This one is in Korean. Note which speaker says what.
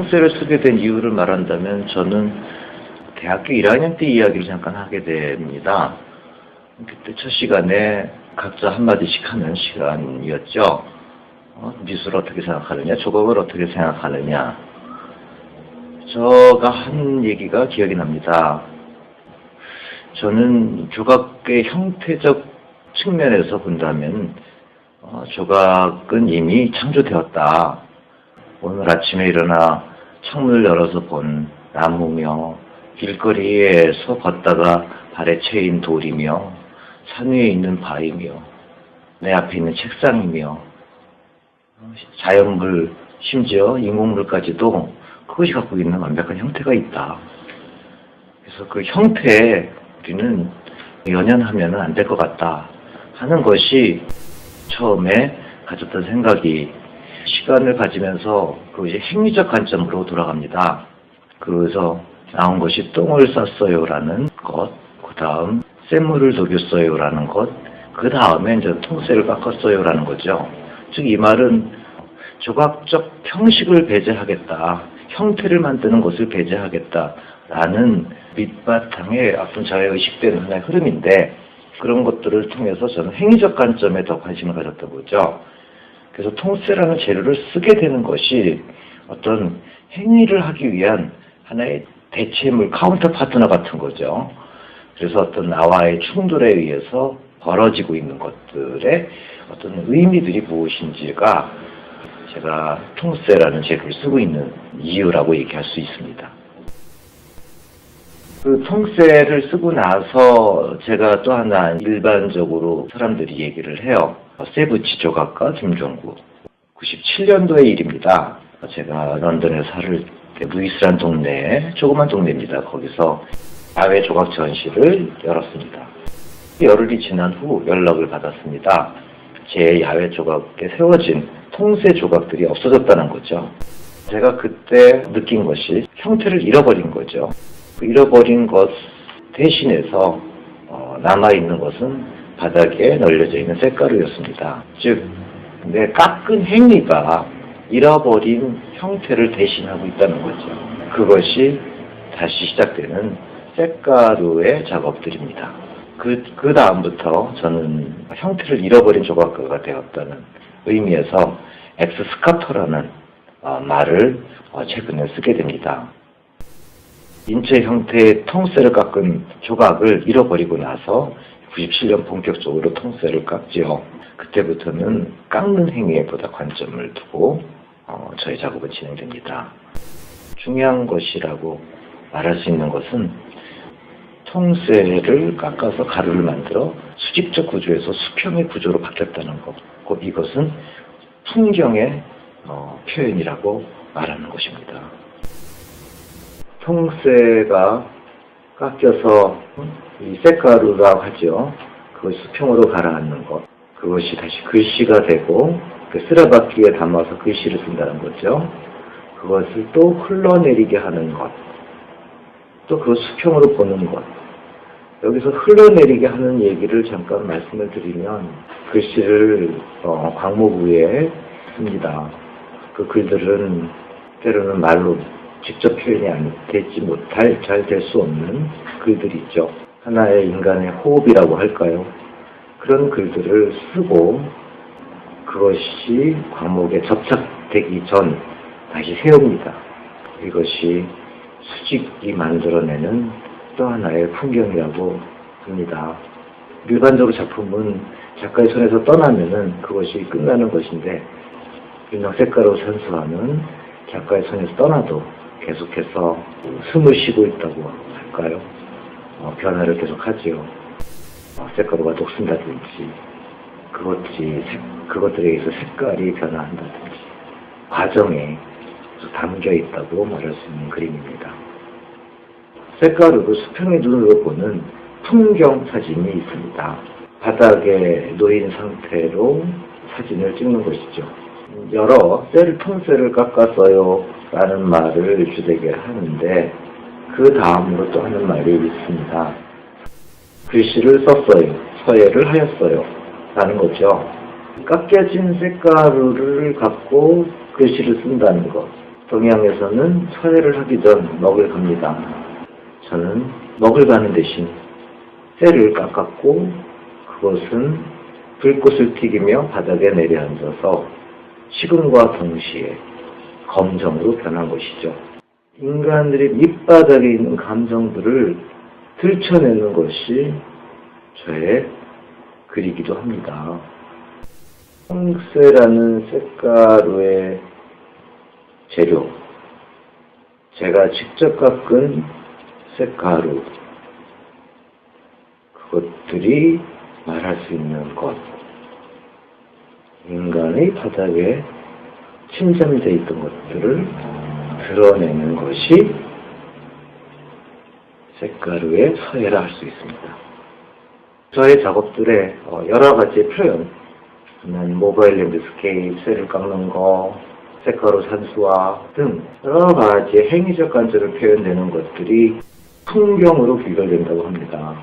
Speaker 1: 통째를 쓰게 된 이유를 말한다면 저는 대학교 1학년 때 이야기를 잠깐 하게 됩니다. 그때 첫 시간에 각자 한마디씩 하는 시간이었죠. 미술을 어떻게 생각하느냐, 조각을 어떻게 생각하느냐. 제가 한 얘기가 기억이 납니다. 저는 조각의 형태적 측면에서 본다면 조각은 이미 창조되었다. 오늘 아침에 일어나 창문을 열어서 본 나무며 길거리에서 걷다가 발에 채인 돌이며 산 위에 있는 바위며 내 앞에 있는 책상이며 자연물, 심지어 인공물까지도 그것이 갖고 있는 완벽한 형태가 있다. 그래서 그 형태에 우리는 연연하면 안 될 것 같다 하는 것이 처음에 가졌던 생각이 시간을 가지면서 그것이 행위적 관점으로 돌아갑니다. 그래서 나온 것이 똥을 쌌어요라는 것, 그 다음 샘물을 녹였어요라는 것, 그 다음에 이제 통째를 깎았어요라는 거죠. 즉 이 말은 조각적 형식을 배제하겠다, 형태를 만드는 것을 배제하겠다라는 밑바탕에 어떤 저의 의식되는 하나의 흐름인데, 그런 것들을 통해서 저는 행위적 관점에 더 관심을 가졌던 거죠. 그래서 통째라는 재료를 쓰게 되는 것이 어떤 행위를 하기 위한 하나의 대체물, 카운터 파트너 같은 거죠. 그래서 어떤 나와의 충돌에 의해서 벌어지고 있는 것들의 어떤 의미들이 무엇인지가 제가 통째라는 재료를 쓰고 있는 이유라고 얘기할 수 있습니다. 그 통째를 쓰고 나서 제가 또 하나 일반적으로 사람들이 얘기를 해요. 세부치 조각가 김종구. 97년도의 일입니다. 제가 런던에 살을 때 루이스란 동네에, 조그만 동네입니다. 거기서 야외 조각 전시를 열었습니다. 열흘이 지난 후 연락을 받았습니다. 제 야외 조각에 세워진 통째 조각들이 없어졌다는 거죠. 제가 그때 느낀 것이 형태를 잃어버린 거죠. 잃어버린 것 대신해서 남아있는 것은 바닥에 널려져 있는 쇳가루였습니다. 즉, 내 깎은 행위가 잃어버린 형태를 대신하고 있다는 거죠. 그것이 다시 시작되는 쇳가루의 작업들입니다. 그 다음부터 저는 형태를 잃어버린 조각가가 되었다는 의미에서 엑스스카토라는 말을 최근에 쓰게 됩니다. 인체 형태의 통째를 깎은 조각을 잃어버리고 나서 97년 본격적으로 통째를 깎지요. 그때부터는 깎는 행위에 보다 관점을 두고 저희 작업은 진행됩니다. 중요한 것이라고 말할 수 있는 것은 통째를 깎아서 가루를 만들어 수직적 구조에서 수평의 구조로 바뀌었다는 것. 곧 이것은 풍경의 표현이라고 말하는 것입니다. 통째가 깎여서 이 쇳가루라고 하죠. 그것이 수평으로 가라앉는 것. 그것이 다시 글씨가 되고 그 쓰라박기에 담아서 글씨를 쓴다는 거죠. 그것을 또 흘러내리게 하는 것. 또 그 수평으로 보는 것. 여기서 흘러내리게 하는 얘기를 잠깐 말씀을 드리면, 글씨를 광목 위에 씁니다. 그 글들은 때로는 말로 직접 표현이 되지 못할, 잘 될 수 없는 글들이 있죠. 하나의 인간의 호흡이라고 할까요? 그런 글들을 쓰고 그것이 광목에 접착되기 전 다시 세웁니다. 이것이 수직이 만들어내는 또 하나의 풍경이라고 합니다. 일반적으로 작품은 작가의 손에서 떠나면은 그것이 끝나는 것인데, 일명 쇳가루 선수하는 작가의 손에서 떠나도 계속해서 숨을 쉬고 있다고 할까요? 변화를 계속하지요. 쇳가루가 녹슨다든지 그것들에 의해서 색깔이 변화한다든지 과정에 담겨 있다고 말할 수 있는 그림입니다. 쇳가루로 수평의 눈으로 보는 풍경 사진이 있습니다. 바닥에 놓인 상태로 사진을 찍는 것이죠. 여러 통째를 깎았어요 라는 말을 주되게 하는데, 그 다음으로 또 하는 말이 있습니다. 글씨를 썼어요, 서예를 하였어요 라는 거죠. 깎여진 쇳가루를 갖고 글씨를 쓴다는 것, 동양에서는 서예를 하기 전 먹을 갑니다. 저는 먹을 가는 대신 쇠를 깎았고 그것은 불꽃을 튀기며 바닥에 내려앉아서 식음과 동시에 검정으로 변한 것이죠. 인간들이 밑바닥에 있는 감정들을 들춰내는 것이 저의 글이기도 합니다. 황쇠라는 쇳가루의 재료, 제가 직접 깎은 쇳가루, 그것들이 말할 수 있는 것, 인간의 바닥에 침잠되어 있던 것들을 드러내는 것이 쇳가루의 서예라 할 수 있습니다. 저의 작업들의 여러 가지 표현, 모바일 랜드스케이프, 쇠를 깎는 거, 쇳가루 산수화 등 여러 가지 행위적 관점을 표현되는 것들이 풍경으로 비교된다고 합니다.